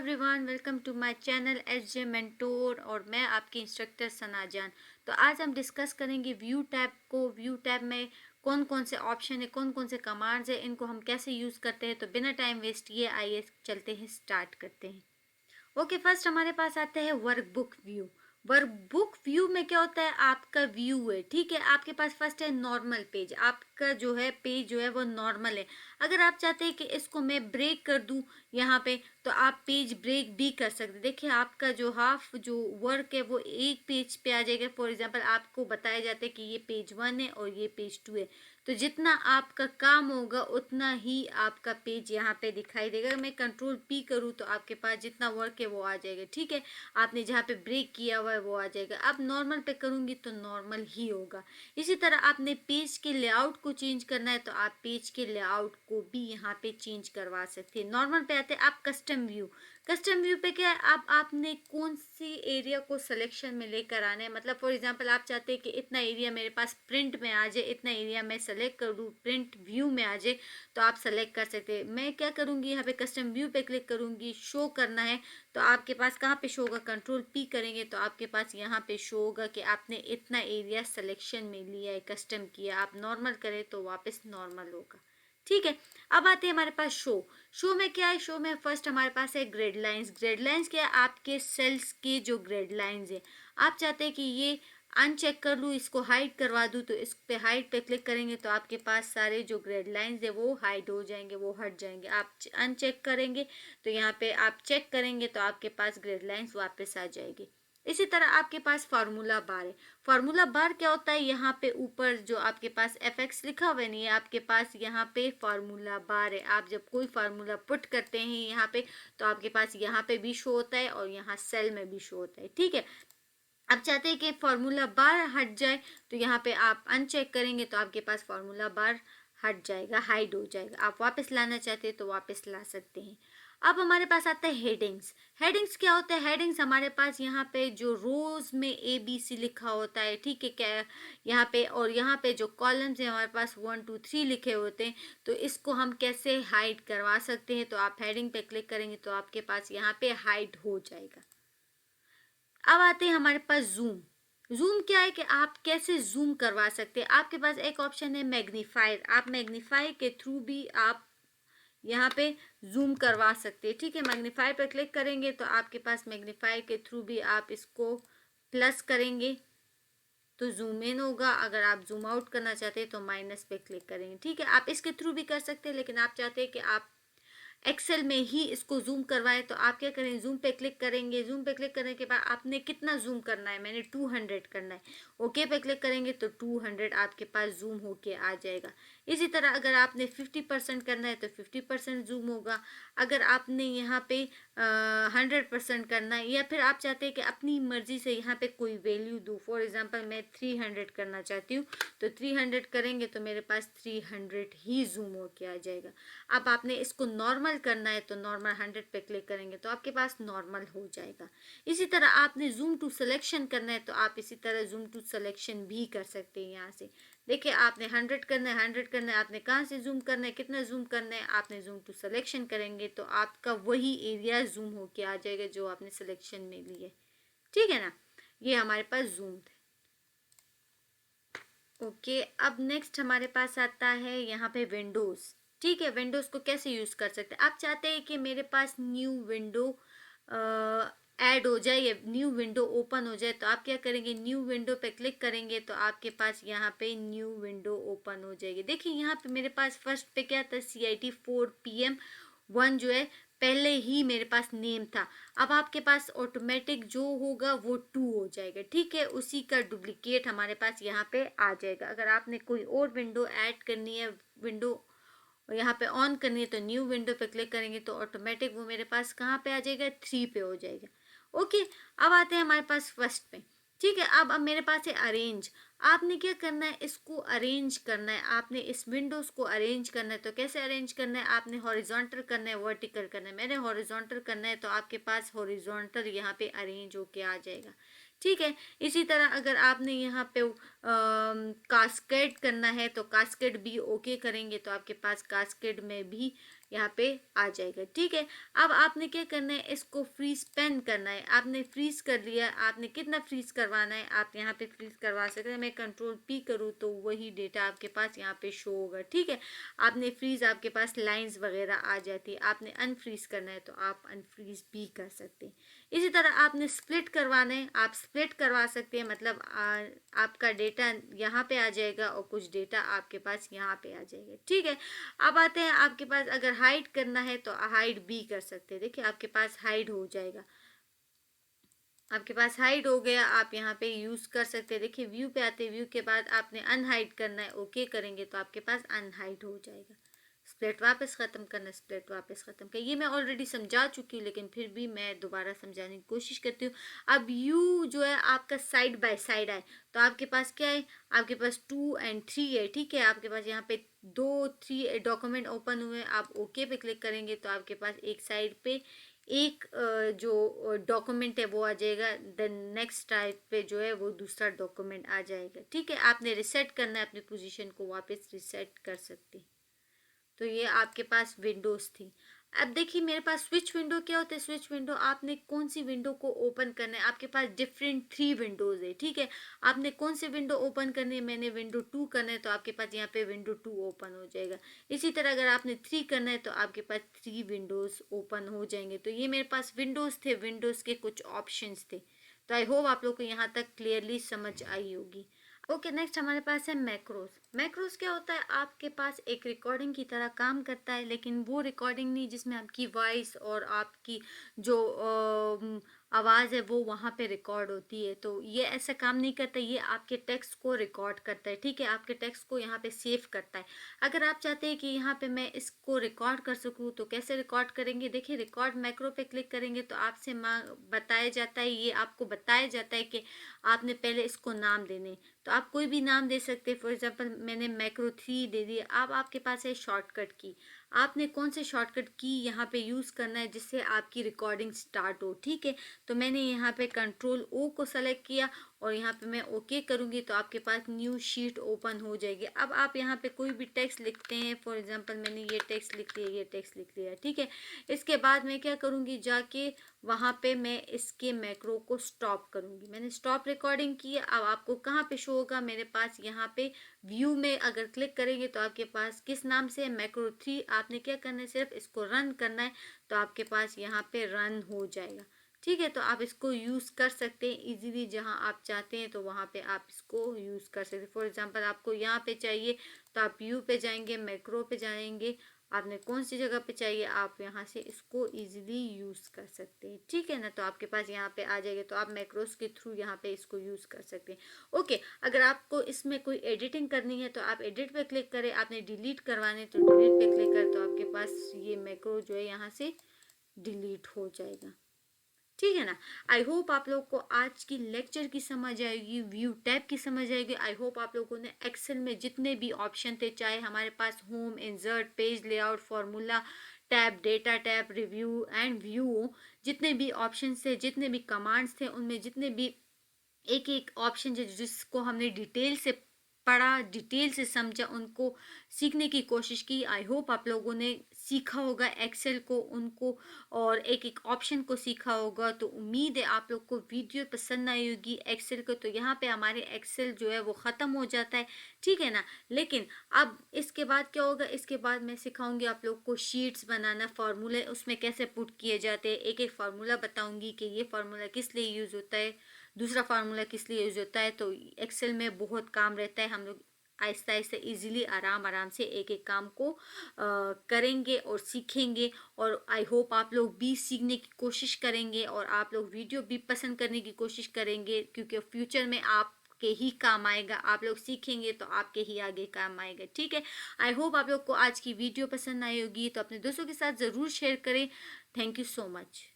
Everyone, welcome to my channel SJ mentor और मैं आपकी इंस्ट्रक्टर सना जान। तो आज हम डिस्कस करेंगे व्यू टैब को। व्यू टैब में कौन कौन से ऑप्शन है, कौन कौन से कमांड्स है, इनको हम कैसे यूज़ करते हैं। तो बिना टाइम वेस्ट किए आइए चलते हैं, स्टार्ट करते हैं। ओके, फर्स्ट हमारे पास आता है वर्कबुक व्यू। वर्कबुक व्यू में क्या होता है, आपका व्यू है, ठीक है। आपके पास फर्स्ट है नॉर्मल पेज, आपका जो है पेज जो है वो नॉर्मल है। अगर आप चाहते हैं कि इसको मैं ब्रेक कर दूं यहाँ पे, तो आप पेज ब्रेक भी कर सकते हैं। देखिए आपका जो हाफ जो वर्क है वो एक पेज पे आ जाएगा। फॉर एग्जांपल आपको बताया जाता है कि ये पेज 1 है और ये पेज 2 है, तो जितना आपका काम होगा उतना ही आपका पेज यहाँ पे दिखाई देगा। मैं कंट्रोल पी करूँ तो आपके पास जितना वर्क है वो आ जाएगा, ठीक है। आपने जहाँ पे ब्रेक किया हुआ है वो आ जाएगा। अब नॉर्मल पे करूँगी तो नॉर्मल ही होगा। इसी तरह आपने पेज के लेआउट को चेंज करना है तो आप पेज के लेआउट को भी यहाँ पे चेंज करवा सकते हैं। नॉर्मल पे आते हैं आप कस्टम व्यू। कस्टम व्यू पे क्या है, आपने कौन सी एरिया को सिलेक्शन में लेकर आना है। मतलब फॉर एग्जांपल आप चाहते हैं कि इतना एरिया मेरे पास प्रिंट में आ जाए, इतना एरिया मैं सेलेक्ट कर दूँ प्रिंट व्यू में आ जाए, तो आप सेलेक्ट कर सकते हैं। मैं क्या करूँगी, यहाँ पे कस्टम व्यू पे क्लिक करूँगी, शो करना है तो आपके पास कहाँ पे शो होगा, कंट्रोल पी करेंगे तो आपके पास यहाँ पे शो होगा कि आपने इतना एरिया सिलेक्शन में लिया है, कस्टम किया। आप नॉर्मल करें तो वापस नॉर्मल होगा, ठीक है। अब आते हैं हमारे पास शो। शो में क्या है, शो में फर्स्ट हमारे पास है ग्रेड लाइंस। ग्रेड लाइंस क्या है, आपके सेल्स के जो ग्रेड लाइंस है। आप चाहते हैं कि ये अनचेक कर लूँ, इसको हाइड करवा दूँ, तो इस पे हाइड पे क्लिक करेंगे तो आपके पास सारे जो ग्रेड लाइंस है वो हाइड हो जाएंगे, वो हट जाएंगे। आप अनचेक करेंगे तो यहाँ पे आप चेक करेंगे तो आपके पास ग्रेड लाइंस वापस आ जाएगी। इसी तरह आपके पास फार्मूला बार है। फार्मूला बार क्या होता है, यहाँ पे ऊपर जो आपके पास fx लिखा हुआ नहीं है, आपके पास यहाँ पे फार्मूला बार है। आप जब कोई फार्मूला पुट करते हैं यहाँ पे तो आपके पास यहाँ पे भी शो होता है और यहाँ सेल में भी शो होता है, ठीक है। आप चाहते हैं कि फार्मूला बार हट जाए तो यहाँ पे आप अनचेक करेंगे तो आपके पास फार्मूला बार हट जाएगा, हाइड हो जाएगा। आप वापस लाना चाहते हैं तो वापस ला सकते हैं। अब हमारे पास आता है हेडिंग्स। हेडिंग्स क्या होता है, हेडिंग्स हमारे पास यहाँ पे जो रोज में ABC लिखा होता है, ठीक है क्या, यहाँ पे और यहाँ पे जो कॉलम्स है हमारे पास 1 2 3 लिखे होते हैं, तो इसको हम कैसे हाइड करवा सकते हैं। तो आप हेडिंग पे क्लिक करेंगे तो आपके पास यहाँ पे हाइड हो जाएगा। अब आते हैं हमारे पास जूम। जूम क्या है कि आप कैसे जूम करवा सकते हैं। आपके पास एक ऑप्शन है मैग्नीफायर। आप मैग्नीफायर के थ्रू भी आप यहाँ पे जूम करवा सकते हैं, ठीक है। मैग्नीफायर पर क्लिक करेंगे तो आपके पास मैग्नीफायर के थ्रू भी आप इसको प्लस करेंगे तो जूम इन होगा। अगर आप जूम आउट करना चाहते हैं तो माइनस पे क्लिक करेंगे, ठीक है। आप इसके थ्रू भी कर सकते हैं, लेकिन आप चाहते हैं कि आप एक्सेल में ही इसको जूम करवाएं तो आप क्या करें, जूम पे क्लिक करेंगे। जूम पे क्लिक करने के बाद आपने कितना जूम करना है, मैंने 200 करना है। ओके पे क्लिक करेंगे तो 200 आपके पास जूम होके आ जाएगा। इसी तरह अगर आपने 50% करना है तो 50% जूम होगा। अगर आपने यहाँ पे 100% करना है, या फिर आप चाहते हैं कि अपनी मर्जी से यहाँ पे कोई वैल्यू दूँ। फॉर एग्जाम्पल मैं 300 करना चाहती हूँ तो 300 करेंगे तो मेरे पास 300 ही जूम होके आ जाएगा। अब आपने इसको नॉर्मल करना है तो नॉर्मल 100 पे क्लिक करेंगे तो आपके पास नॉर्मल हो जाएगा। इसी तरह आपने जूम टू सिलेक्शन करना है तो आप इसी तरह जूम टू सिलेक्शन भी कर सकते हैं। यहाँ से देखिए आपने 100 करना है, 100 करना है, आपने कहाँ से जूम करना है, कितना जूम करना है, आपने जूम टू सिलेक्शन करेंगे तो आपका वही एरिया जूम होके आ जाएगा जो आपने सिलेक्शन में लिए, ठीक है ना। ये हमारे पास जूम थे। ओके, अब नेक्स्ट हमारे पास आता है यहाँ पे विंडोज, ठीक है। विंडोज को कैसे यूज कर सकते हैं, आप चाहते हैं कि मेरे पास न्यू विंडो ऐड हो जाए या न्यू विंडो ओपन हो जाए, तो आप क्या करेंगे, न्यू विंडो पे क्लिक करेंगे तो आपके पास यहाँ पे न्यू विंडो ओपन हो जाएगी। देखिए यहाँ पे मेरे पास फर्स्ट पे क्या था, CIT4PM1 जो है पहले ही मेरे पास नेम था। अब आपके पास ऑटोमेटिक जो होगा वो 2 हो जाएगा, ठीक है। उसी का डुप्लीकेट हमारे पास यहाँ पे आ जाएगा। अगर आपने कोई और विंडो ऐड करनी है, विंडो यहाँ पे ऑन करनी है, तो न्यू विंडो पे क्लिक करेंगे तो ऑटोमेटिक वो मेरे पास कहाँ पे आ जाएगा, 3 पे हो जाएगा। ओके, अब आते हैं हमारे पास फर्स्ट पे, ठीक है। अब मेरे पास है अरेंज। आपने क्या करना है, इसको अरेंज करना है, आपने इस विंडोज को अरेंज करना है। तो कैसे अरेंज करना है, आपने हॉरिजॉन्टल करना है, वर्टिकल करना है। मैंने हॉरिजॉन्टल करना है तो आपके पास हॉरिजॉन्टल यहाँ पे अरेंज होके आ जाएगा, ठीक है। इसी तरह अगर आपने यहाँ पे कास्केड करना है तो कास्केड भी ओके करेंगे तो आपके पास कास्केड में भी यहाँ पे आ जाएगा। ठीक है, अब आपने क्या करना है, इसको फ्रीज पेन करना है। आपने फ्रीज कर लिया, आपने कितना फ्रीज करवाना है आप यहाँ पे फ्रीज करवा सकते हैं। मैं कंट्रोल पी करूँ तो वही डेटा आपके पास यहाँ पे शो होगा। ठीक है, आपने फ्रीज, आपके पास लाइंस वगैरह आ जाती है। आपने अनफ्रीज करना है तो आप अनफ्रीज भी कर सकते हैं। इसी तरह आपने स्प्लिट करवाना है, आप स्प्लिट करवा सकते हैं, मतलब आपका डेटा यहाँ पे आ जाएगा और कुछ डेटा आपके पास यहाँ पे आ जाएगा। ठीक है, अब आते हैं आपके पास अगर हाइड करना है तो हाइड भी कर सकते हैं। देखिए आपके पास हाइड हो जाएगा, आपके पास हाइड हो गया, आप यहाँ पे यूज़ कर सकते हैं। देखिए व्यू पे आते हैं, व्यू के बाद आपने अनहाइड करना है, ओके करेंगे तो आपके पास अनहाइड हो जाएगा। स्प्लिट वापस ख़त्म करना, स्प्लिट वापस ख़त्म कर, ये मैं ऑलरेडी समझा चुकी हूँ लेकिन फिर भी मैं दोबारा समझाने की कोशिश करती हूँ। अब यू जो है आपका साइड बाय साइड है तो आपके पास क्या है, आपके पास 2 और 3 है। ठीक है, आपके पास यहाँ पे 2-3 डॉक्यूमेंट ओपन हुए, आप ओके पे क्लिक करेंगे तो आपके पास एक साइड पे एक जो डॉक्यूमेंट है वो आ जाएगा, देन नेक्स्ट टाइप पे जो है वो दूसरा डॉक्यूमेंट आ जाएगा। ठीक है, आपने रिसेट करना है, अपनी पोजीशन को वापस रिसेट कर सकते हैं। तो ये आपके पास विंडोज थी। अब देखिए मेरे पास स्विच विंडो क्या होता है। स्विच विंडो आपने कौन सी विंडो को ओपन करना है, आपके पास डिफरेंट 3 विंडोज है। ठीक है, आपने कौन सी विंडो ओपन करनी है, मैंने विंडो 2 करना है तो आपके पास यहाँ पे विंडो 2 ओपन हो जाएगा। इसी तरह अगर आपने 3 करना है तो आपके पास 3 विंडोज ओपन हो जाएंगे। तो ये मेरे पास विंडोज थे, विंडोज के कुछ ऑप्शंस थे। तो आई होप आप लोग को यहाँ तक क्लियरली समझ आई होगी। ओके, नेक्स्ट हमारे पास है मैक्रोस। मैक्रोस क्या होता है, आपके पास एक रिकॉर्डिंग की तरह काम करता है, लेकिन वो रिकॉर्डिंग नहीं जिसमें आपकी वॉइस और आपकी जो आवाज़ है वो वहाँ पे रिकॉर्ड होती है। तो ये ऐसा काम नहीं करता, ये आपके टेक्स्ट को रिकॉर्ड करता है। ठीक है, आपके टेक्स्ट को यहाँ पे सेव करता है। अगर आप चाहते हैं कि यहाँ पे मैं इसको रिकॉर्ड कर सकूँ तो कैसे रिकॉर्ड करेंगे, देखिए रिकॉर्ड मैक्रो पे क्लिक करेंगे तो आपसे बताया जाता है, ये आपको बताया जाता है कि आपने पहले इसको नाम देने। तो आप कोई भी नाम दे सकते हैं, फॉर एग्जांपल मैंने मैक्रो 3 दे दिया। अब आपके पास है शॉर्टकट की, आपने कौन से शॉर्टकट की यहाँ पे यूज़ करना है जिससे आपकी रिकॉर्डिंग स्टार्ट हो। ठीक है, तो मैंने यहाँ पे कंट्रोल ओ को सेलेक्ट किया और यहाँ पे मैं ओके करूँगी तो आपके पास न्यू शीट ओपन हो जाएगी। अब आप यहाँ पे कोई भी टेक्स्ट लिखते हैं, फॉर एग्जांपल मैंने ये टेक्स्ट लिख लिया, ये टेक्स्ट लिख लिया। ठीक है, इसके बाद मैं क्या करूँगी, जाके वहाँ पे मैं इसके मैक्रो को स्टॉप करूँगी। मैंने स्टॉप रिकॉर्डिंग की। अब आपको कहाँ पे शो होगा, मेरे पास यहाँ पे व्यू में अगर क्लिक करेंगे तो आपके पास किस नाम से है, मैक्रो 3। आपने क्या करना है, सिर्फ इसको रन करना है तो आपके पास यहाँ पे रन हो जाएगा। ठीक है, तो आप इसको यूज़ कर सकते हैं इजीली, जहाँ आप चाहते हैं तो वहाँ पे आप इसको यूज़ कर सकते हैं। फॉर एग्जांपल आपको यहाँ पे चाहिए तो आप व्यू पे जाएंगे, मैक्रो पे जाएंगे, आपने कौन सी जगह पे चाहिए आप यहाँ से इसको इजीली यूज़ कर सकते हैं। ठीक है ना, तो आपके पास यहाँ पे आ जाएगा तो आप मैक्रोस के थ्रू यहाँ पे इसको यूज़ कर सकते हैं। ओके, अगर आपको इसमें कोई एडिटिंग करनी है तो आप एडिट पे क्लिक करें, आपने डिलीट करवाने तो डिलीट पे क्लिक करें तो आपके पास ये मैक्रो जो है यहाँ से डिलीट हो जाएगा। ठीक है ना, आई होप आप लोग को आज की लेक्चर की समझ आएगी, व्यू टैब की समझ आएगी। आई होप आप लोगों ने एक्सेल में जितने भी ऑप्शन थे, चाहे हमारे पास home, insert, page layout, formula tab, data tab, review and view, जितने भी ऑप्शन थे, जितने भी कमांड्स थे, उनमें जितने भी एक एक ऑप्शन जिसको हमने डिटेल से पढ़ा, डिटेल से समझा, उनको सीखने की कोशिश की। आई होप आप लोगों ने सीखा होगा एक्सेल को, उनको और एक एक ऑप्शन को सीखा होगा। तो उम्मीद है आप लोग को वीडियो पसंद आई होगी एक्सेल को। तो यहाँ पे हमारे एक्सेल जो है वो ख़त्म हो जाता है। ठीक है ना, लेकिन अब इसके बाद क्या होगा, इसके बाद मैं सिखाऊंगी आप लोग को शीट्स बनाना, फार्मूले उसमें कैसे पुट किए जाते हैं। एक एक फार्मूला बताऊंगी कि ये फार्मूला किस लिए यूज़ होता है, दूसरा फार्मूला किस लिए यूज़ होता है। तो एक्सेल में बहुत काम रहता है, हम लोग आहिस्ता आहिस्ता इजीली आराम आराम से एक एक काम को करेंगे और सीखेंगे। और आई होप आप लोग भी सीखने की कोशिश करेंगे और आप लोग वीडियो भी पसंद करने की कोशिश करेंगे, क्योंकि फ्यूचर में आप के ही काम आएगा। आप लोग सीखेंगे तो आपके ही आगे काम आएगा। ठीक है, आई होप आप लोग को आज की वीडियो पसंद आई होगी, तो अपने दोस्तों के साथ ज़रूर शेयर करें। Thank you so much.